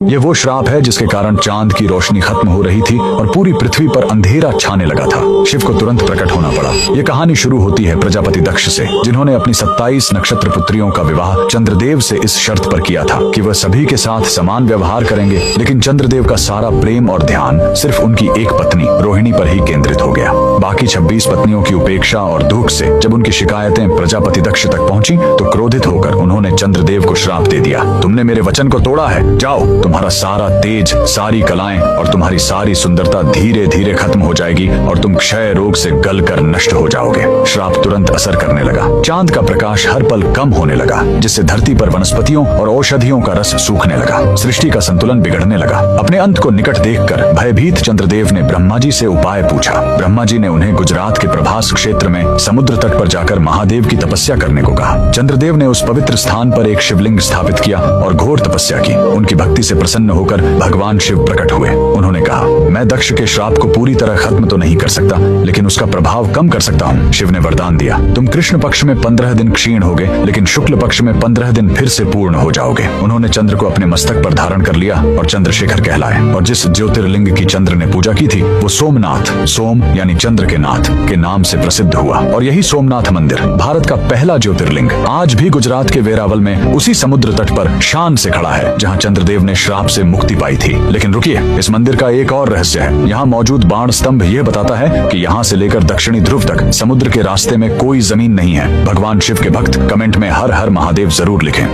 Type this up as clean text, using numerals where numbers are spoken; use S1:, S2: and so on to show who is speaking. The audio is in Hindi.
S1: ये वो श्राप है जिसके कारण चांद की रोशनी खत्म हो रही थी और पूरी पृथ्वी पर अंधेरा छाने लगा था। शिव को तुरंत प्रकट होना पड़ा। ये कहानी शुरू होती है प्रजापति दक्ष से, जिन्होंने अपनी 27 नक्षत्र पुत्रियों का विवाह चंद्रदेव से इस शर्त पर किया था कि वह सभी के साथ समान व्यवहार करेंगे। लेकिन चंद्रदेव का सारा प्रेम और ध्यान सिर्फ उनकी एक पत्नी रोहिणी पर ही केंद्रित हो गया। बाकी 26 पत्नियों की उपेक्षा और दुख से जब उनकी शिकायतें प्रजापति दक्ष तक पहुंची तो क्रोधित होकर उन्होंने चंद्रदेव को श्राप दे दिया। तुमने मेरे वचन को तोड़ा है, जाओ, तुम्हारा सारा तेज, सारी कलाएं और तुम्हारी सारी सुंदरता धीरे धीरे खत्म हो जाएगी और तुम क्षय रोग से गलकर नष्ट हो जाओगे। श्राप तुरंत असर करने लगा। चांद का प्रकाश हर पल कम होने लगा, जिससे धरती पर वनस्पतियों और औषधियों का रस सूखने लगा। सृष्टि का संतुलन बिगड़ने लगा। अपने अंत को निकट देखकर भयभीत चंद्रदेव ने ब्रह्मा जी से उपाय पूछा। ब्रह्मा जी ने उन्हें गुजरात के प्रभास क्षेत्र में समुद्र तट पर जाकर महादेव की तपस्या करने को कहा। चंद्रदेव ने उस पवित्र स्थान पर एक शिवलिंग स्थापित किया और घोर तपस्या की। उनकी भक्ति से प्रसन्न होकर भगवान शिव प्रकट हुए। उन्होंने कहा, मैं दक्ष के श्राप को पूरी तरह खत्म तो नहीं कर सकता, लेकिन उसका प्रभाव कम कर सकता हूँ। शिव ने वरदान दिया, तुम कृष्ण पक्ष में 15 दिन क्षीण होगे, लेकिन शुक्ल पक्ष में 15 दिन फिर से पूर्ण हो जाओगे। उन्होंने चंद्र को अपने मस्तक पर धारण कर लिया और चंद्रशेखर कहलाए। और जिस ज्योतिर्लिंग की चंद्र ने पूजा की थी वो सोमनाथ, सोम यानी चंद्र के नाथ के नाम से प्रसिद्ध हुआ। और यही सोमनाथ मंदिर भारत का पहला ज्योतिर्लिंग आज भी गुजरात के वेरावल में उसी समुद्र तट पर शान से खड़ा है, जहाँ चंद्रदेव ने श्राप से मुक्ति पाई थी। लेकिन रुकिए, इस मंदिर का एक और रहस्य है। यहाँ मौजूद बाण स्तंभ यह बताता है कि यहाँ से लेकर दक्षिणी ध्रुव तक समुद्र के रास्ते में कोई जमीन नहीं है। भगवान शिव के भक्त कमेंट में हर हर महादेव जरूर लिखें।